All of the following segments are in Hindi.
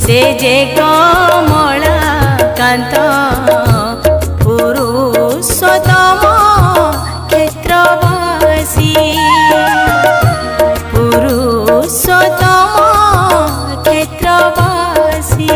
से जे कमला कांत पुरुषोत्तम क्षेत्रवासी पुरुषोत्तम क्षेत्रवासी।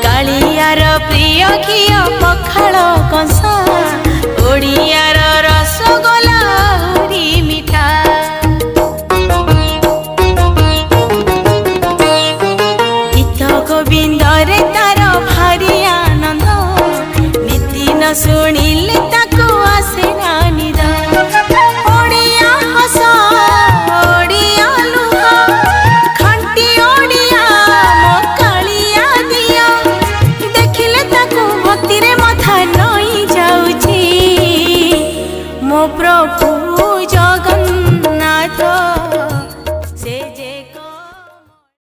कालियार प्रिय घिय पखाल कंसा ओडियार रसगोला मिठा गीत गोविंद रे तार भारी आनंद नीति न शुणिले ताको आसे ना निद ओडिया हस ओडिया लुह खंटी ओडिया मो कालिया दिया देखिले ताको भक्तिरे मथा नई जाउछी मो प्रभु जगन्नाथ।